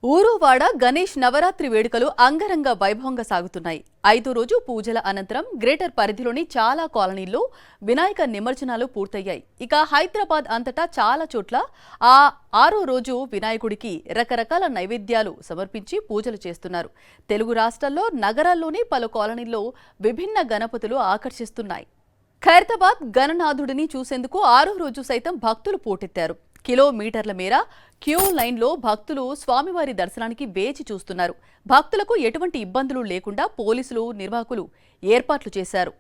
ఊరువాడ గణేష్ నవరాత్రి వేడుకలు అంగరంగ వైభవంగా సాగుతున్నాయి. 5వ రోజు పూజల అనంతరం గ్రేటర్ పరిధిలోని చాలా కాలనీల్లో వినాయక నిమజ్జనాలు పూర్తయ్యాయి. ఇక హైదరాబాద్ అంతటా చాలా చోట్ల 6వ రోజు వినాయకుడికి రకరకాల నైవేద్యాలు సమర్పించి పూజలు చేస్తున్నారు. తెలుగు రాష్ట్రాల్లో నగరాల్లోని పలు కాలనీల్లో విభిన్న గణపతులు ఆకర్షిస్తున్నాయి. ఖైరతాబాద్ గణనాథుడిని చూసేందుకు 6వ రోజు సైతం భక్తులు పోటెత్తారు. కిలోమీటర్ల మేర క్యూ లైన్లో భక్తులు స్వామివారి దర్శనానికి వేచి చూస్తున్నారు. భక్తులకు ఎటువంటి ఇబ్బందులు లేకుండా పోలీసులు నిర్వాహకులు ఏర్పాట్లు చేశారు.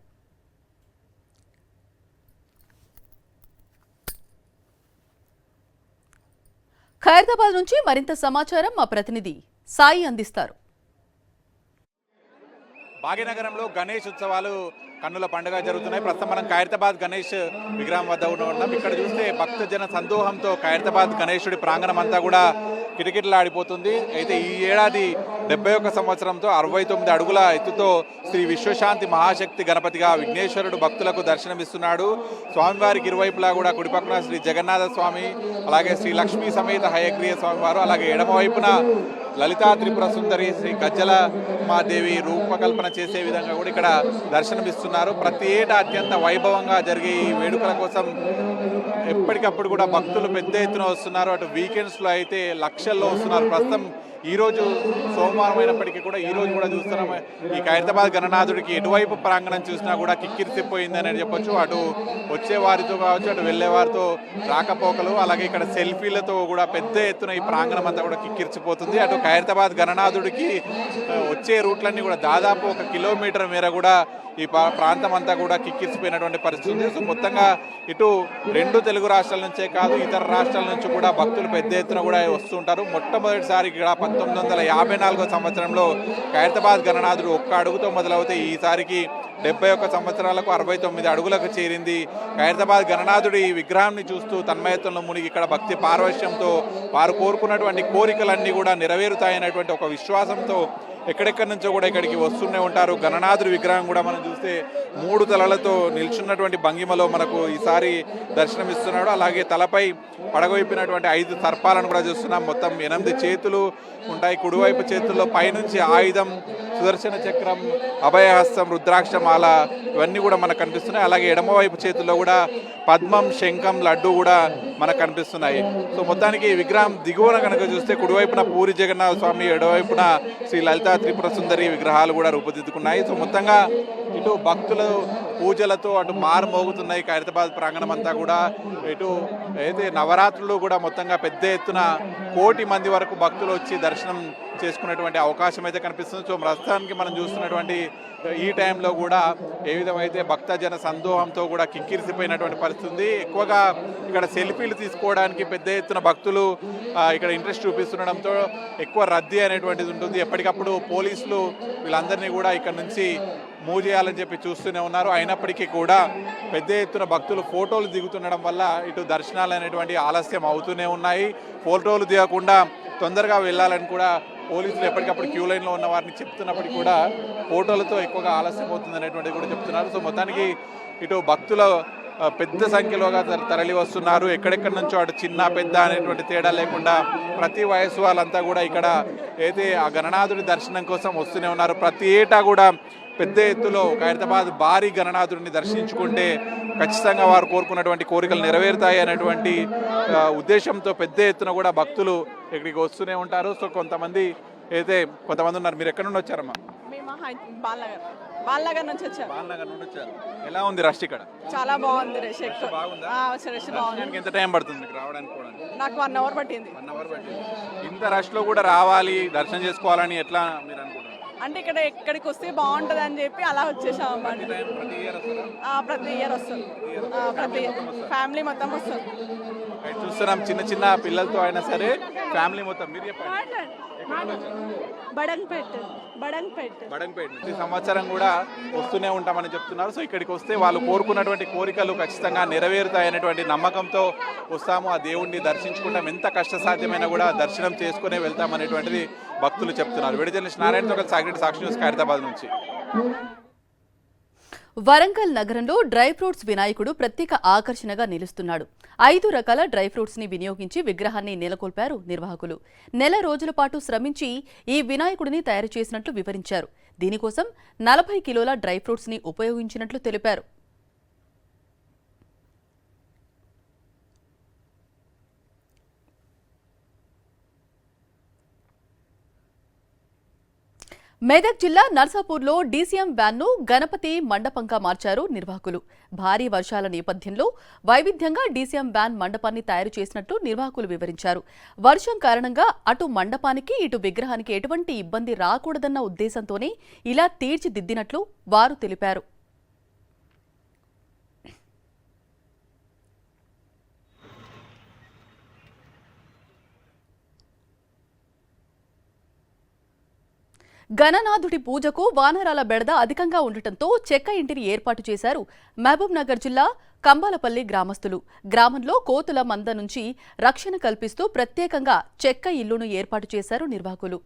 ఖైరతాబాద్ నుంచి మరింత సమాచారం మా ప్రతినిధి సాయి అందిస్తారు. భాగ్యనగరంలో గణేష్ ఉత్సవాలు కన్నుల పండుగ జరుగుతున్నాయి. ప్రస్తుతం మనం ఖైరతాబాద్ గణేష్ విగ్రహం వద్ద ఉన్నాం. ఇక్కడ చూస్తే భక్తజన సందోహంతో ఖైరతాబాద్ గణేశుడి ప్రాంగణం అంతా కూడా కిటకిటలాడిపోతుంది. అయితే ఈ ఏడాది 71 సంవత్సరంతో 69 అడుగుల ఎత్తుతో శ్రీ విశ్వశాంతి మహాశక్తి గణపతిగా విఘ్నేశ్వరుడు భక్తులకు దర్శనమిస్తున్నాడు. స్వామివారికి ఇరువైపులా కూడా కుడిపక్కన శ్రీ జగన్నాథ స్వామి, అలాగే శ్రీ లక్ష్మీ సమేత హయగ్రీయ స్వామివారు, అలాగే ఎడమవైపున లలితా త్రిపుర సుందరి శ్రీ గజ్జల మాదేవి రూపకల్పన చేసే విధంగా కూడా ఇక్కడ దర్శనమిస్తున్నారు. ప్రతి ఏటా అత్యంత వైభవంగా జరిగే ఈ వేడుకల కోసం ఎప్పటికప్పుడు కూడా భక్తులు పెద్ద ఎత్తున వస్తున్నారు. అటు వీకెండ్స్లో అయితే లక్షల్లో వస్తున్నారు. ప్రస్తుతం ఈరోజు సోమవారం అయినప్పటికీ కూడా ఈరోజు కూడా చూస్తున్నాం. ఈ ఖైరతాబాద్ గణనాథుడికి ఎటువైపు ప్రాంగణం చూసినా కూడా కిక్కిరిసిపోయిందని చెప్పొచ్చు. అటు వచ్చే వారితో కావచ్చు, అటు వెళ్ళే వారితో రాకపోకలు, అలాగే ఇక్కడ సెల్ఫీలతో కూడా పెద్ద ఎత్తున ఈ ప్రాంగణం అంతా కూడా కిక్కిరిసిపోతుంది. అటు ఖైరతాబాద్ గణనాథుడికి వచ్చే రూట్లన్నీ కూడా దాదాపు 1 కిలోమీటర్ మేర కూడా ఈ ప్రాంతం అంతా కూడా కిక్కిరిసిపోయినటువంటి పరిస్థితి ఉంది. సో మొత్తంగా ఇటు 2 తెలుగు రాష్ట్రాల నుంచే కాదు, ఇతర రాష్ట్రాల నుంచి కూడా భక్తులు పెద్ద ఎత్తున కూడా వస్తుంటారు. మొట్టమొదటిసారి ఇక్కడ 1954 సంవత్సరంలో ఖైరతాబాద్ గణనాథుడు 1 అడుగుతో మొదలవుతే ఈసారికి 71 సంవత్సరాలకు 69 అడుగులకు చేరింది. ఖైరతాబాద్ గణనాథుడి విగ్రహాన్ని చూస్తూ తన్మయత్వంలో మునిగి ఇక్కడ భక్తి పారవశ్యంతో వారు కోరుకున్నటువంటి కోరికలన్నీ కూడా నెరవేరుతాయనేటువంటి ఒక విశ్వాసంతో ఎక్కడెక్కడి నుంచో కూడా ఇక్కడికి వస్తూనే ఉంటారు. గణనాథుడి విగ్రహం కూడా మనం చూస్తే 3 తలలతో నిల్చున్నటువంటి భంగిమలో మనకు ఈసారి దర్శనమిస్తున్నాడు. అలాగే తలపై పడగొయిపినటువంటి 5 సర్పాలను కూడా చూస్తున్నాం. మొత్తం 8 చేతులు ఉంటాయి. కుడివైపు చేతుల్లో పైనుంచి ఆయుధం, సుదర్శన చక్రం, అభయహస్తం, రుద్రాక్షమాల ఇవన్నీ కూడా మనకు కనిపిస్తున్నాయి. అలాగే ఎడమవైపు చేతుల్లో కూడా పద్మం, శంఖం, లడ్డు కూడా మనకు కనిపిస్తున్నాయి. సో మొత్తానికి ఈ విగ్రహం దిగువన కనుక చూస్తే కుడివైపున పూరి జగన్నాథ స్వామి, ఎడవైపున శ్రీ లలితా త్రిపుర సుందరి విగ్రహాలు కూడా రూపుదిద్దుకున్నాయి. సో మొత్తంగా ఇటు భక్తుల పూజలతో అటు మారుమోగుతున్నాయి ఖైరతాబాద్ ప్రాంగణం అంతా కూడా. ఇటు అయితే నవరాత్రులు కూడా మొత్తంగా పెద్ద ఎత్తున 1 కోటి మంది వరకు భక్తులు వచ్చి దర్శనం చేసుకునేటువంటి అవకాశం అయితే కనిపిస్తుంది. సో ప్రస్తుతానికి మనం చూస్తున్నటువంటి ఈ టైంలో కూడా ఏ విధమైతే భక్తజన సందోహంతో కూడా కిక్కిరిసిపోయినటువంటి పరిస్థితి. ఎక్కువగా ఇక్కడ సెల్ఫీలు తీసుకోవడానికి పెద్ద ఎత్తున భక్తులు ఇక్కడ ఇంట్రెస్ట్ చూపిస్తుండడంతో ఎక్కువ రద్దీ అనేటువంటిది ఉంటుంది. ఎప్పటికప్పుడు పోలీసులు వీళ్ళందరినీ కూడా ఇక్కడ నుంచి మూవ్ చేయాలని చెప్పి చూస్తూనే ఉన్నారు. అయినప్పటికీ కూడా పెద్ద ఎత్తున భక్తులు ఫోటోలు దిగుతుండడం వల్ల ఇటు దర్శనాలు అనేటువంటి ఆలస్యం అవుతూనే ఉన్నాయి. ఫోటోలు దిగకుండా తొందరగా వెళ్ళాలని కూడా పోలీసులు ఎప్పటికప్పుడు క్యూ లైన్లో ఉన్న వారిని చెప్తున్నప్పటికీ కూడా ఫోటోలతో ఎక్కువగా ఆలస్యం అవుతుంది అనేటువంటిది కూడా చెప్తున్నారు. సో మొత్తానికి ఇటు భక్తుల పెద్ద సంఖ్యలోగా తరలి వస్తున్నారు. ఎక్కడెక్కడి నుంచో అటు చిన్న పెద్ద అనేటువంటి తేడా లేకుండా ప్రతి వయసు వాళ్ళంతా కూడా ఇక్కడ అయితే ఆ గణనాథుడి దర్శనం కోసం వస్తూనే ఉన్నారు. ప్రతి ఏటా కూడా పెద్ద ఎత్తులో ఖైరతాబాద్ భారీ గణనాథుడిని దర్శించుకుంటే ఖచ్చితంగా వారు కోరుకున్నటువంటి కోరికలు నెరవేరుతాయి అనేటువంటి ఉద్దేశంతో పెద్ద ఎత్తున కూడా భక్తులు ఇక్కడికి వస్తూనే ఉంటారు. సో కొంతమంది ఉన్నారు. మీరు ఎక్కడి నుండి వచ్చారమ్మా? బాలనగర్ నుంచి వచ్చారు. బాలనగర్ నుండి వచ్చారు. ఎలా ఉంది రష్ ఇక్కడ? చాలా బాగుంది. రష్ ఎంత టైం పడుతుంది రావడానికి? కూడా నాకు 1 అవర్ పట్టింది. 1 అవర్ పట్టింది. ఇంత రష్ లో కూడా రావాలి, దర్శనం చేసుకోవాలని ఎట్లా మీరు అనుకుంటున్నారు? అంటే ఇక్కడ ఎక్కడికి వస్తే బాగుంటుంది అని చెప్పి అలా వచ్చేసాం అన్నమాట. ప్రతి ఇయర్ వస్తుంది. ప్రతి ఫ్యామిలీ మొత్తం వస్తుంది. చూస్తున్నాం చిన్న చిన్న పిల్లలతో అయినా సరే ఫ్యామిలీ మొత్తం. మీరు చెప్పండి. బడంగపేట ఈ సంవత్సరం కూడా వస్తూనే ఉంటామని చెప్తున్నారు. సో ఇక్కడికి వస్తే వాళ్ళు కోరుకున్నటువంటి కోరికలు ఖచ్చితంగా నెరవేరుతాయనేటువంటి నమ్మకంతో వస్తాము. ఆ దేవుణ్ణి దర్శించుకుంటాం. ఎంత కష్టసాధ్యమైనా కూడా దర్శనం చేసుకునే వెళ్తామనేటువంటిది భక్తులు చెప్తున్నారు. వీడియో జర్నలిస్ట్ నారాయణతో కలిసి సాక్షి న్యూస్ ఖైరతాబాద్ నుంచి. వరంగల్ నగరంలో డ్రై ఫ్రూట్స్ వినాయకుడు ప్రత్యేక ఆకర్షణగా నిలుస్తున్నాడు. 5 రకాల డ్రై ఫ్రూట్స్ ని వినియోగించి విగ్రహాన్ని నెలకొల్పారు నిర్వాహకులు. నెల రోజుల పాటు శ్రమించి ఈ వినాయకుడిని తయారు చేసినట్లు వివరించారు. దీనికోసం 40 కిలోల డ్రై ఫ్రూట్స్ ని ఉపయోగించినట్లు తెలిపారు. మెదక్ జిల్లా నర్సాపూర్లో డీసీఎం వ్యాన్ను గణపతి మండపంగా మార్చారు నిర్వాహకులు. భారీ వర్షాల నేపథ్యంలో వైవిధ్యంగా డీసీఎం వ్యాన్ మండపాన్ని తయారు చేసినట్లు నిర్వాహకులు వివరించారు. వర్షం కారణంగా అటు మండపానికి ఇటు విగ్రహానికి ఎటువంటి ఇబ్బంది రాకూడదన్న ఉద్దేశంతోనే ఇలా తీర్చిదిద్దినట్లు వారు తెలిపారు. గణనాథుడి పూజకు వానరాల బెడద అధికంగా ఉండటంతో చెక్క ఇంటిని ఏర్పాటు చేశారు మహబూబ్ నగర్ జిల్లా కంబాలపల్లి గ్రామస్తులు. గ్రామంలో కోతుల మంద నుంచి రక్షణ కల్పిస్తూ ప్రత్యేకంగా చెక్క ఇల్లును ఏర్పాటు చేశారు నిర్వాహకులు.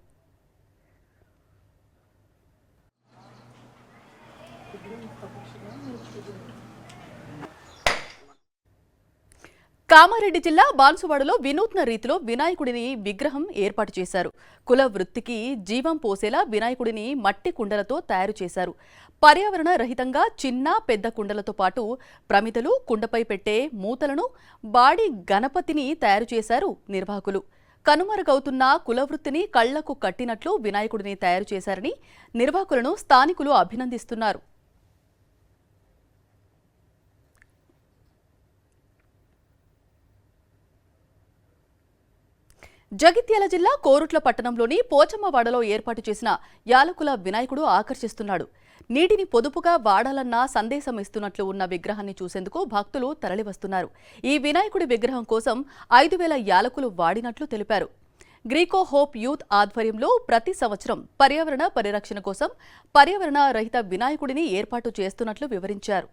కామారెడ్డి జిల్లా బాన్సువాడలో వినూత్న రీతిలో వినాయకుడిని విగ్రహం ఏర్పాటు చేశారు. కుల వృత్తికి జీవం పోసేలా వినాయకుడిని మట్టి కుండలతో తయారు చేశారు. పర్యావరణ రహితంగా చిన్న పెద్ద కుండలతో పాటు ప్రమిదలు, కుండపై పెట్టే మూతలను బాడి గణపతిని తయారు చేశారు నిర్వాహకులు. కనుమరుగవుతున్న కులవృత్తిని కళ్లకు కట్టినట్లు వినాయకుడిని తయారు చేశారని నిర్వాహకులను స్థానికులు అభినందిస్తున్నారు. జగిత్యాల జిల్లా కోరుట్ల పట్టణంలోని పోచమ్మవాడలో ఏర్పాటు చేసిన యాలకుల వినాయకుడు ఆకర్షిస్తున్నాడు. నీటిని పొదుపుగా వాడాలన్న సందేశం ఇస్తున్నట్లు ఉన్న విగ్రహాన్ని చూసేందుకు భక్తులు తరలివస్తున్నారు. ఈ వినాయకుడి విగ్రహం కోసం 5,000 యాలకులు వాడినట్లు తెలిపారు. గ్రీకో హోప్ యూత్ ఆధ్వర్యంలో ప్రతి సంవత్సరం పర్యావరణ పరిరక్షణ కోసం పర్యావరణ రహిత వినాయకుడిని ఏర్పాటు చేస్తున్నట్లు వివరించారు.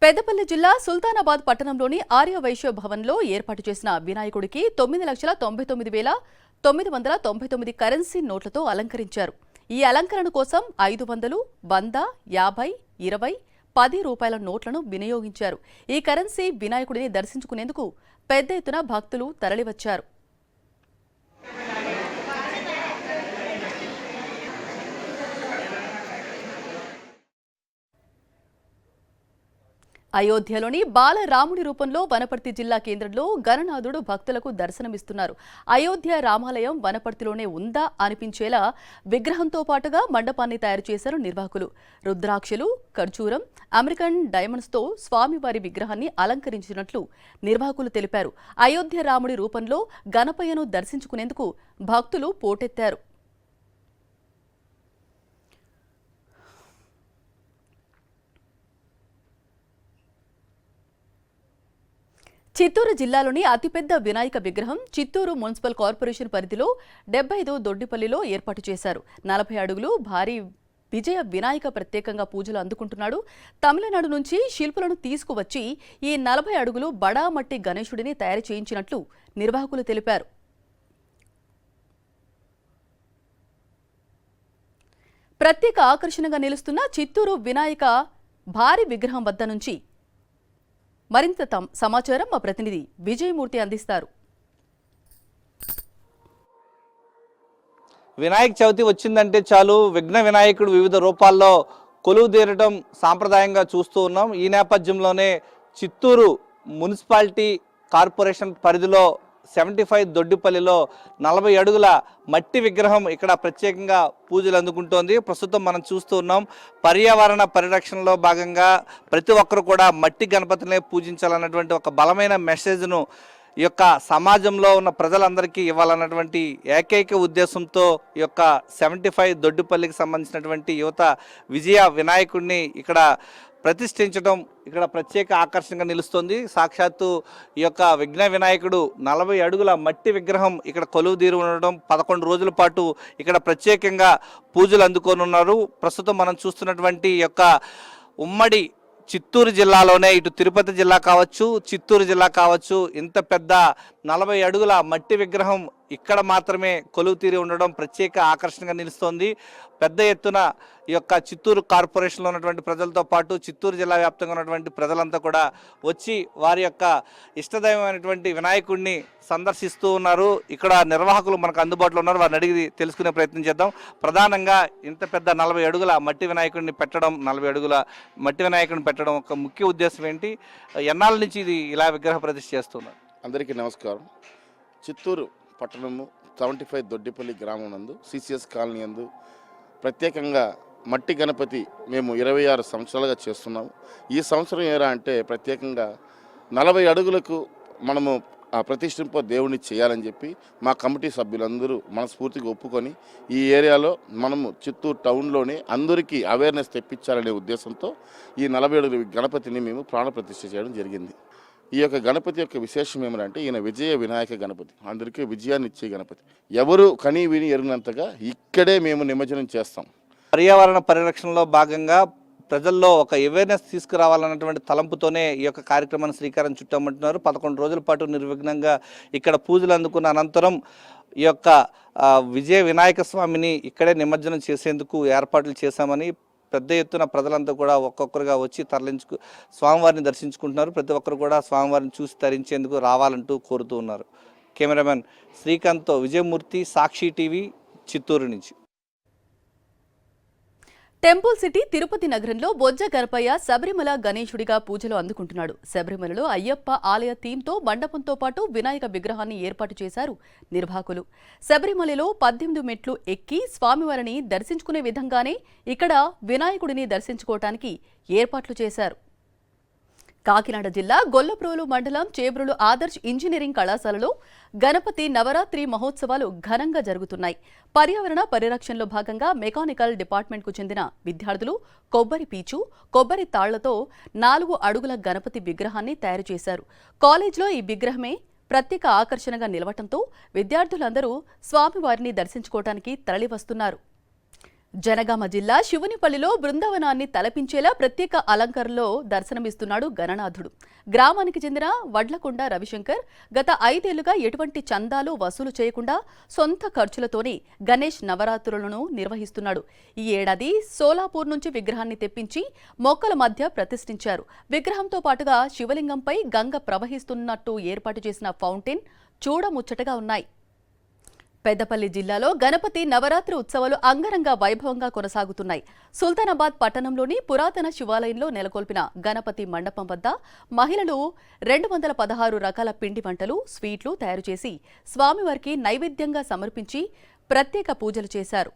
పెద్దపల్లి జిల్లా సుల్తానాబాద్ పట్టణంలోని ఆర్యవైశ్య భవన్లో ఏర్పాటు చేసిన వినాయకుడికి 9,99,999 కరెన్సీ నోట్లతో అలంకరించారు. ఈ అలంకరణ కోసం 500, 100, 50, 20, 10 రూపాయల నోట్లను వినియోగించారు. ఈ కరెన్సీ వినాయకుడిని దర్శించుకునేందుకు పెద్ద ఎత్తున భక్తులు తరలివచ్చారు. అయోధ్యలోని బాలరాముడి రూపంలో వనపర్తి జిల్లా కేంద్రంలో గణనాథుడు భక్తులకు దర్శనమిస్తున్నారు. అయోధ్య రామాలయం వనపర్తిలోనే ఉందా అనిపించేలా విగ్రహంతో పాటుగా మండపాన్ని తయారు చేశారు నిర్వాహకులు. రుద్రాక్షలు, ఖర్జూరం, అమెరికన్ డైమండ్స్తో స్వామివారి విగ్రహాన్ని అలంకరించినట్లు నిర్వాహకులు తెలిపారు. అయోధ్య రాముడి రూపంలో గణపయ్యను దర్శించుకునేందుకు భక్తులు పోటెత్తారు. చిత్తూరు జిల్లాలోని అతిపెద్ద వినాయక విగ్రహం చిత్తూరు మున్సిపల్ కార్పొరేషన్ పరిధిలో 75 దొడ్డిపల్లిలో ఏర్పాటు చేశారు. 40 అడుగులు భారీ విజయ వినాయక ప్రత్యేకంగా పూజలు అందుకుంటున్నాడు. తమిళనాడు నుంచి శిల్పులను తీసుకువచ్చి ఈ 40 అడుగులు బడా మట్టి గణేశుడిని తయారు చేయించినట్లు నిర్వాహకులు తెలిపారు. ప్రత్యేక ఆకర్షణగా నిలుస్తున్న చిత్తూరు వినాయక భారీ విగ్రహం వద్ద నుంచి మరింత సమాచారం మా ప్రతినిధి విజయమూర్తి అందిస్తారు. వినాయక చవితి వచ్చిందంటే చాలు విఘ్న వినాయకుడు వివిధ రూపాల్లో కొలువు తీరడం సాంప్రదాయంగా చూస్తూ ఉన్నాం. ఈ నేపథ్యంలోనే చిత్తూరు మున్సిపాలిటీ కార్పొరేషన్ పరిధిలో 75 దొడ్డిపల్లిలో 40 అడుగుల మట్టి విగ్రహం ఇక్కడ ప్రత్యేకంగా పూజలు అందుకుంటోంది. ప్రస్తుతం మనం చూస్తూ ఉన్నాం. పర్యావరణ పరిరక్షణలో భాగంగా ప్రతి ఒక్కరు కూడా మట్టి గణపతినే పూజించాలన్నటువంటి ఒక బలమైన మెసేజ్ను ఈ యొక్క సమాజంలో ఉన్న ప్రజలందరికీ ఇవ్వాలన్నటువంటి ఏకైక ఉద్దేశంతో ఈ యొక్క 75 దొడ్డిపల్లికి సంబంధించినటువంటి యువత విజయ వినాయకుడిని ఇక్కడ ప్రతిష్ఠించడం ఇక్కడ ప్రత్యేక ఆకర్షణగా నిలుస్తుంది. సాక్షాత్తు ఈ యొక్క విఘ్న వినాయకుడు 40 అడుగుల మట్టి విగ్రహం ఇక్కడ కొలువు తీరి ఉండడం 11 రోజుల పాటు ఇక్కడ ప్రత్యేకంగా పూజలు అందుకోనున్నారు. ప్రస్తుతం మనం చూస్తున్నటువంటి ఈ యొక్క ఉమ్మడి చిత్తూరు జిల్లాలోనే ఇటు తిరుపతి జిల్లా కావచ్చు, చిత్తూరు జిల్లా కావచ్చు, ఇంత పెద్ద 40 అడుగుల మట్టి విగ్రహం ఇక్కడ మాత్రమే కొలువు తీరి ఉండడం ప్రత్యేక ఆకర్షణగా నిలుస్తోంది. పెద్ద ఎత్తున ఈ యొక్క చిత్తూరు కార్పొరేషన్లో ఉన్నటువంటి ప్రజలతో పాటు చిత్తూరు జిల్లా వ్యాప్తంగా ఉన్నటువంటి ప్రజలంతా కూడా వచ్చి వారి యొక్క ఇష్టదైవమైనటువంటి వినాయకుడిని సందర్శిస్తూ ఉన్నారు. ఇక్కడ నిర్వాహకులు మనకు అందుబాటులో ఉన్నారు, వారిని అడిగి తెలుసుకునే ప్రయత్నం చేద్దాం. ప్రధానంగా ఇంత పెద్ద 40 అడుగుల మట్టి వినాయకుడిని పెట్టడం, 40 అడుగుల మట్టి వినాయకుడిని పెట్టడం ఒక ముఖ్య ఉద్దేశం ఏంటి? ఎన్నాళ్ళ నుంచి ఇది ఇలా విగ్రహ ప్రతిష్ఠ చేస్తున్నారు? అందరికీ నమస్కారం. చిత్తూరు పట్టణము 75 దొడ్డిపల్లి గ్రామం నందు సిసిఎస్ కాలనీ నందు ప్రత్యేకంగా మట్టి గణపతి మేము 26 సంవత్సరాలుగా చేస్తున్నాము. ఈ సంవత్సరం ఏరా అంటే ప్రత్యేకంగా 40 అడుగులకు మనము ప్రతిష్ఠింప దేవుడిని చేయాలని చెప్పి మా కమిటీ సభ్యులందరూ మనస్ఫూర్తిగా ఒప్పుకొని ఈ ఏరియాలో మనము చిత్తూరు టౌన్లోనే అందరికీ అవేర్నెస్ తెప్పించాలనే ఉద్దేశంతో ఈ 40 అడుగుల గణపతిని మేము ప్రాణప్రతిష్ఠ చేయడం జరిగింది. ఈ యొక్క గణపతి యొక్క విశేషం ఏమంటే ఈయన విజయ వినాయక గణపతి, అందరికీ విజయాన్ని ఇచ్చే గణపతి. ఎవరు కని విని ఎరిగినంతగా ఇక్కడే మేము నిమజ్జనం చేస్తాం. పర్యావరణ పరిరక్షణలో భాగంగా ప్రజల్లో ఒక అవేర్నెస్ తీసుకురావాలన్నటువంటి తలంపుతోనే ఈ యొక్క కార్యక్రమాన్ని శ్రీకారం చుట్టామంటున్నారు. 11 రోజుల పాటు నిర్విఘ్నంగా ఇక్కడ పూజలు అందుకున్న అనంతరం ఈ యొక్క విజయ వినాయక స్వామిని ఇక్కడే నిమజ్జనం చేసేందుకు ఏర్పాట్లు చేశామని పెద్ద ఎత్తున ప్రజలంతా కూడా ఒక్కొక్కరుగా వచ్చి స్వామివారిని దర్శించుకుంటున్నారు. ప్రతి ఒక్కరు కూడా స్వామివారిని చూసి తరించేందుకు రావాలంటూ కోరుతూ ఉన్నారు. కెమెరామెన్ శ్రీకాంత్తో విజయమూర్తి, సాక్షి టీవీ, చిత్తూరు నుంచి. టెంపుల్ సిటీ తిరుపతి నగరంలో బొజ్జ గణపయ్య శబరిమల గణేశుడిగా పూజలు అందుకుంటున్నాడు. శబరిమలలో అయ్యప్ప ఆలయ థీమ్తో మండపంతో పాటు వినాయక విగ్రహాన్ని ఏర్పాటు చేశారు నిర్వాహకులు. శబరిమలలో 18 మెట్లు ఎక్కి స్వామివారిని దర్శించుకునే విధంగానే ఇక్కడ వినాయకుడిని దర్శించుకోవటానికి ఏర్పాట్లు చేశారు. కాకినాడ జిల్లా గొల్లప్రోలు మండలం చేబ్రులు ఆదర్శ్ ఇంజనీరింగ్ కళాశాలలో గణపతి నవరాత్రి మహోత్సవాలు ఘనంగా జరుగుతున్నాయి. పర్యావరణ పరిరక్షణలో భాగంగా మెకానికల్ డిపార్ట్మెంట్కు చెందిన విద్యార్థులు కొబ్బరి పీచు, కొబ్బరి తాళ్లతో 4 అడుగుల గణపతి విగ్రహాన్ని తయారు చేశారు. కాలేజ్లో ఈ విగ్రహమే ప్రత్యేక ఆకర్షణగా నిలవటంతో విద్యార్థులందరూ స్వామివారిని దర్శించుకోవటానికి తరలివస్తున్నారు. జనగామ జిల్లా శివునిపల్లిలో బృందావనాన్ని తలపించేలా ప్రత్యేక అలంకరణలో దర్శనమిస్తున్నాడు గణనాథుడు. గ్రామానికి చెందిన వడ్లకొండ రవిశంకర్ గత 5 ఏళ్లుగా ఎటువంటి చందాలు వసూలు చేయకుండా సొంత ఖర్చులతోనే గణేష్ నవరాత్రులను నిర్వహిస్తున్నాడు. ఈ ఏడాది సోలాపూర్ నుంచి విగ్రహాన్ని తెప్పించి మొక్కల మధ్య ప్రతిష్ఠించారు. విగ్రహంతో పాటుగా శివలింగంపై గంగ ప్రవహిస్తున్నట్టు ఏర్పాటు చేసిన ఫౌంటైన్ చూడముచ్చటగా ఉన్నాయి. పెద్దపల్లి జిల్లాలో గణపతి నవరాత్రి ఉత్సవాలు అంగరంగ వైభవంగా కొనసాగుతున్నాయి. సుల్తానాబాద్ పట్టణంలోని పురాతన శివాలయంలో నెలకొల్పిన గణపతి మండపం వద్ద మహిళలు 216 రకాల పిండి వంటలు, స్వీట్లు తయారు చేసి స్వామివారికి నైవేద్యంగా సమర్పించి ప్రత్యేక పూజలు చేశారు.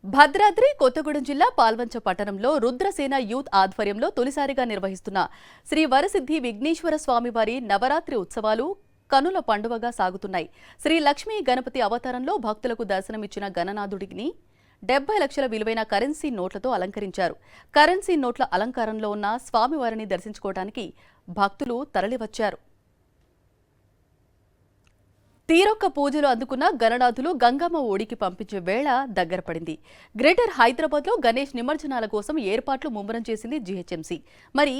భద్రాద్రి కొత్తగూడెం జిల్లా పాల్వంచ పట్టణంలో రుద్రసేన యూత్ ఆధ్వర్యంలో తొలిసారిగా నిర్వహిస్తున్న శ్రీ వరసిద్ధి విఘ్నేశ్వర స్వామివారి నవరాత్రి ఉత్సవాలు కనుల పండువగా సాగుతున్నాయి. శ్రీ లక్ష్మీ గణపతి అవతారంలో భక్తులకు దర్శనమిచ్చిన గణనాథుడిని 70 లక్షల విలువైన కరెన్సీ నోట్లతో అలంకరించారు. కరెన్సీ నోట్ల అలంకారంలో ఉన్న స్వామివారిని దర్శించుకోవడానికి భక్తులు తరలివచ్చారు. తీరొక్క పూజలు అందుకున్న గణనాథులు గంగమ్మ ఓడికి పంపించే వేళ దగ్గర పడింది. గ్రేటర్ హైదరాబాద్లో గణేష్ నిమజ్జనాల కోసం ఏర్పాట్లు ముమ్మరం చేసింది జీహెచ్ఎంసీ. మరి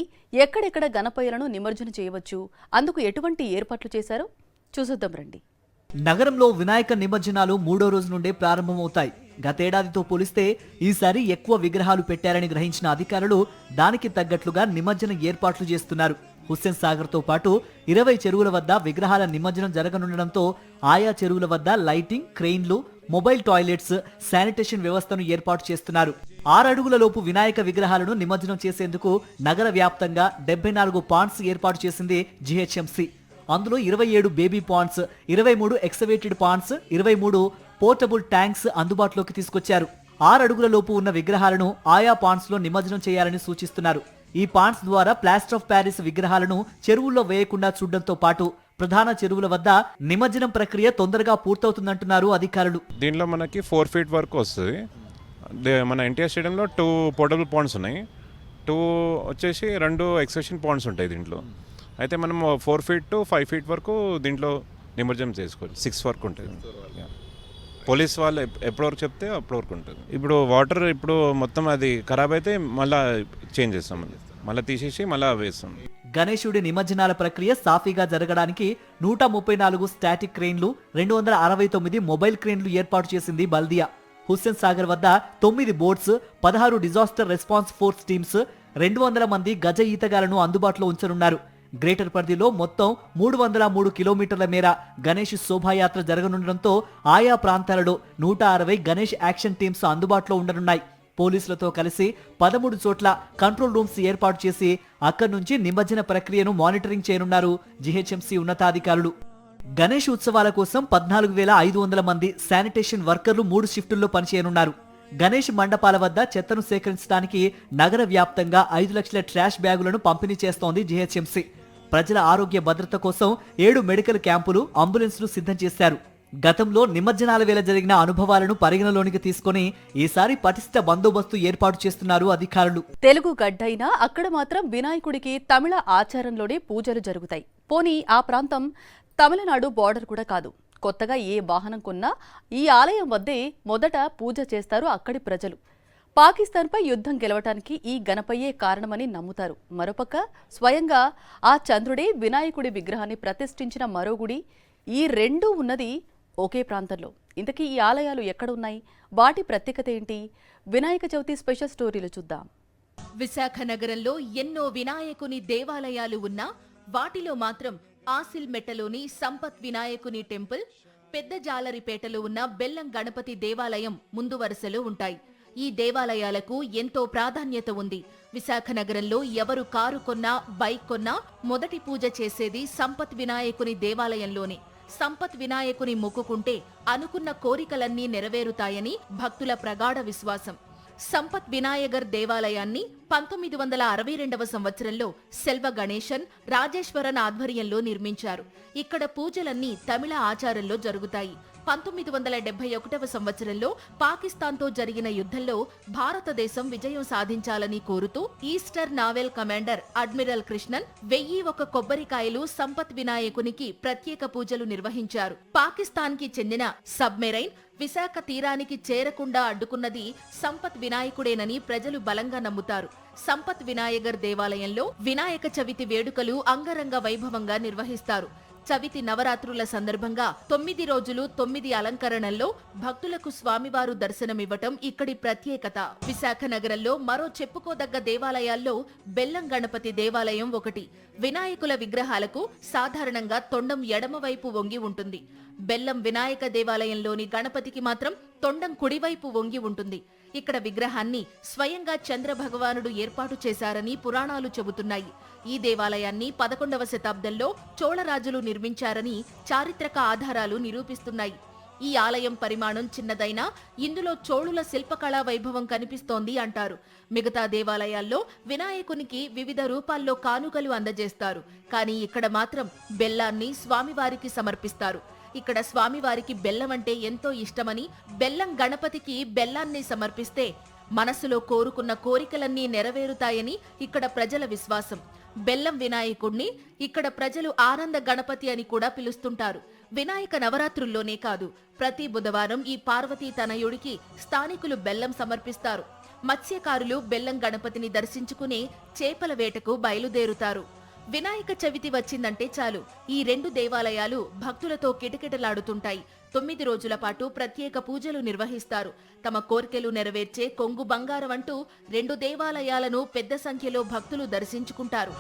ఎక్కడెక్కడ గణపయ్యలను నిమజ్జనం చేయవచ్చు, అందుకు ఎటువంటి ఏర్పాట్లు చేశారో చూసొద్దాం రండి. నగరంలో వినాయక నిమజ్జనాలు 3వ రోజు నుండే ప్రారంభమవుతాయి. గతేడాదితో పోలిస్తే ఈసారి ఎక్కువ విగ్రహాలు పెట్టారని గ్రహించిన అధికారులు దానికి తగ్గట్లుగా నిమజ్జన ఏర్పాట్లు చేస్తున్నారు. హుస్సేన్ సాగర్ తో పాటు 20 చెరువుల వద్ద విగ్రహాల నిమజ్జనం జరగనుండడంతో ఆయా చెరువుల వద్ద లైటింగ్, క్రెయిన్లు, మొబైల్ టాయిలెట్స్, శానిటేషన్ వ్యవస్థను ఏర్పాటు చేస్తున్నారు. 6 అడుగుల లోపు వినాయక విగ్రహాలను నిమజ్జనం చేసేందుకు నగర వ్యాప్తంగా 74 పాండ్స్ ఏర్పాటు చేసింది జీహెచ్ఎంసీ. అందులో 27 baby ponds, 23 excavated ponds, 23 portable tanks అందుబాటులోకి తీసుకొచ్చారు. 6 అడుగుల లోపు ఉన్న విగ్రహాలను ఆయా పాండ్స్ లో నిమజ్జనం చేయాలని సూచిస్తున్నారు. ఈ పాండ్స్ ద్వారా ప్లాస్టర్ ఆఫ్ ప్యారిస్ విగ్రహాలను చెరువుల్లో వేయకుండా చూడడంతో పాటు ప్రధాన చెరువుల వద్ద నిమజ్జనం ప్రక్రియ తొందరగా పూర్తవుతుందంటున్నారు అధికారులు. దీనిలో మనకి 4 ఫీట్ వరకు వస్తుంది. మన ఎన్టీఆర్ స్టేడియంలో 2 పోర్టబుల్ పాండ్స్ ఉన్నాయి, 2 వచ్చేసి 2 ఎక్స్కర్షన్ పాండ్స్ ఉంటాయి దీంట్లో. అయితే మనం 4 feet to 5 feet వరకు దీంట్లో నిమజ్జనం చేసుకోవచ్చు. 6 వరకు ఉంటుంది. పోలీస్ వాళ్ళు ఎప్పటి వరకు చెప్తే అప్పటి వరకు ఉంటుంది. ఇప్పుడు వాటర్ ఇప్పుడు మొత్తం అది ఖరాబ్ అయితే మళ్ళీ చేంజ్ చేస్తాం, మళ్ళీ తీసేసి మళ్ళీ వేస్తాం. గణేశుడి నిమజ్జనాల ప్రక్రియ సాఫీగా జరగడానికి 134 స్టాటిక్ క్రేన్లు, 269 మొబైల్ క్రేన్లు ఏర్పాటు చేసింది బల్దియా. హుస్సేన్ సాగర్ వద్ద 9 boats, 16 disaster response force teams, 200 మంది గజ ఈతగాళ్లను అందుబాటులో ఉంచనున్నారు. గ్రేటర్ పరిధిలో మొత్తం 303 కిలోమీటర్ల మేర గణేష్ శోభాయాత్ర జరగనుండటంతో ఆయా ప్రాంతాలలో 160 గణేష్ యాక్షన్ టీమ్స్ అందుబాటులో ఉండనున్నాయి. పోలీసులతో కలిసి 13 చోట్ల కంట్రోల్ రూమ్స్ ఏర్పాటు చేసి అక్కడి నుంచి నిమజ్జన ప్రక్రియను మానిటరింగ్ చేయనున్నారు జీహెచ్ఎంసీ ఉన్నతాధికారులు. గణేష్ ఉత్సవాల కోసం 14,500 మంది శానిటేషన్ వర్కర్లు 3 షిఫ్టుల్లో పనిచేయనున్నారు. గణేష్ మండపాల వద్ద చెత్తను సేకరించడానికి నగర వ్యాప్తంగా 5 లక్షల ట్రాష్ బ్యాగులను పంపిణీ చేస్తోంది జీహెచ్ఎంసీ. ప్రజల ఆరోగ్య భద్రత కోసం 7 మెడికల్ క్యాంపులు, అంబులెన్స్లు సిద్ధం చేశారు. గతంలో నిమజ్జనాల వేళ జరిగిన అనుభవాలను పరిగణలోనికి తీసుకుని ఈసారి పటిష్ట బందోబస్తు ఏర్పాటు చేస్తున్నారు అధికారులు. తెలుగు గడ్డైనా అక్కడ మాత్రం వినాయకుడికి తమిళ ఆచారంలోనే పూజలు జరుగుతాయి. పోనీ ఆ ప్రాంతం తమిళనాడు బార్డర్ కూడా కాదు. కొత్తగా ఏ వాహనం కొన్నా ఈ ఆలయం వద్దే మొదట పూజ చేస్తారు అక్కడి ప్రజలు. పాకిస్తాన్పై యుద్ధం గెలవటానికి ఈ గణపయ్యే కారణమని నమ్ముతారు. మరోపక్క స్వయంగా ఆ చంద్రుడే వినాయకుడి విగ్రహాన్ని ప్రతిష్ఠించిన మరో గుడి. ఈ రెండూ ఉన్నది ఒకే ప్రాంతంలో. ఇంతకీ ఈ ఆలయాలు ఎక్కడ ఉన్నాయి, వాటి ప్రత్యేకత ఏంటి? వినాయక చవితి స్పెషల్ స్టోరీలు చూద్దాం. విశాఖ నగరంలో ఎన్నో వినాయకుని దేవాలయాలు ఉన్నా వాటిలో మాత్రం ఆసిల్మెట్టలోని సంపత్ వినాయకుని టెంపుల్, పెద్ద జాలరిపేటలో ఉన్న బెల్లం గణపతి దేవాలయం ముందు వరుసలో ఉంటాయి. ఈ దేవాలయాలకు ఎంతో ప్రాధాన్యత ఉంది. విశాఖ నగరంలో ఎవరు కారు కొన్నా, బైక్ కొన్నా మొదటి పూజ చేసేది సంపత్ వినాయకుని దేవాలయంలోనే. సంపత్ వినాయకుని మొక్కుకుంటే అనుకున్న కోరికలన్నీ నెరవేరుతాయని భక్తుల ప్రగాఢ విశ్వాసం. సంపత్ వినాయగర్ దేవాలయాన్ని 1962వ సంవత్సరంలో సెల్వ గణేశన్, రాజేశ్వరన్ ఆధ్వర్యంలో నిర్మించారు. ఇక్కడ పూజలన్నీ తమిళ ఆచారంలో జరుగుతాయి. 1971వ సంవత్సరంలో పాకిస్తాన్తో జరిగిన యుద్ధంలో భారతదేశం విజయం సాధించాలని కోరుతూ eastern naval commander admiral Krishnan 1001 కొబ్బరికాయలు సంపత్ వినాయకునికి ప్రత్యేక పూజలు నిర్వహించారు. పాకిస్తాన్ కి చెందిన సబ్మెరైన్ విశాఖ తీరానికి చేరకుండా అడ్డుకున్నది సంపత్ వినాయకుడేనని ప్రజలు బలంగా నమ్ముతారు. సంపత్ వినాయగర్ దేవాలయంలో వినాయక చవితి వేడుకలు అంగరంగ వైభవంగా నిర్వహిస్తారు. చవితి నవరాత్రుల సందర్భంగా 9 రోజులు 9 అలంకరణల్లో భక్తులకు స్వామివారు దర్శనమివ్వటం ఇక్కడి ప్రత్యేకత. విశాఖ నగరంలో మరో చెప్పుకోదగ్గ దేవాలయాల్లో బెల్లం గణపతి దేవాలయం ఒకటి. వినాయకుల విగ్రహాలకు సాధారణంగా తొండం ఎడమవైపు వంగి ఉంటుంది. బెల్లం వినాయక దేవాలయంలోని గణపతికి మాత్రం తొండం కుడివైపు వంగి ఉంటుంది. ఇక్కడ విగ్రహాన్ని స్వయంగా చంద్ర భగవానుడు ఏర్పాటు చేశారని పురాణాలు చెబుతున్నాయి. ఈ దేవాలయాన్ని 11వ శతాబ్దంలో చోళరాజులు నిర్మించారని చారిత్రక ఆధారాలు నిరూపిస్తున్నాయి. ఈ ఆలయం పరిమాణం చిన్నదైనా ఇందులో చోళుల శిల్పకళా వైభవం కనిపిస్తోంది అంటారు. మిగతా దేవాలయాల్లో వినాయకునికి వివిధ రూపాల్లో కానుకలు అందజేస్తారు. కానీ ఇక్కడ మాత్రం బెల్లాన్ని స్వామివారికి సమర్పిస్తారు. ఇక్కడ స్వామివారికి బెల్లం అంటే ఎంతో ఇష్టమని, బెల్లం గణపతికి బెల్లాన్ని సమర్పిస్తే మనసులో కోరుకున్న కోరికలన్నీ నెరవేరుతాయని ఇక్కడ ప్రజల విశ్వాసం. బెల్లం వినాయకుడిని ఇక్కడ ప్రజలు ఆనంద గణపతి అని కూడా పిలుస్తుంటారు. వినాయక నవరాత్రుల్లోనే కాదు, ప్రతి బుధవారం ఈ పార్వతీ తనయుడికి స్థానికులు బెల్లం సమర్పిస్తారు. మత్స్యకారులు బెల్లం గణపతిని దర్శించుకునే చేపల వేటకు బయలుదేరుతారు. వినాయక చవితి వచ్చిందంటే చాలు ఈ రెండు దేవాలయాలు భక్తులతో కిటకిటలాడుతుంటాయి. 9 రోజుల పాటు ప్రత్యేక పూజలు నిర్వహిస్తారు. తమ కోర్కెలు నెరవేర్చే కొంగు బంగారం అంటూ 2 దేవాలయాలను పెద్ద సంఖ్యలో భక్తులు దర్శించుకుంటారు.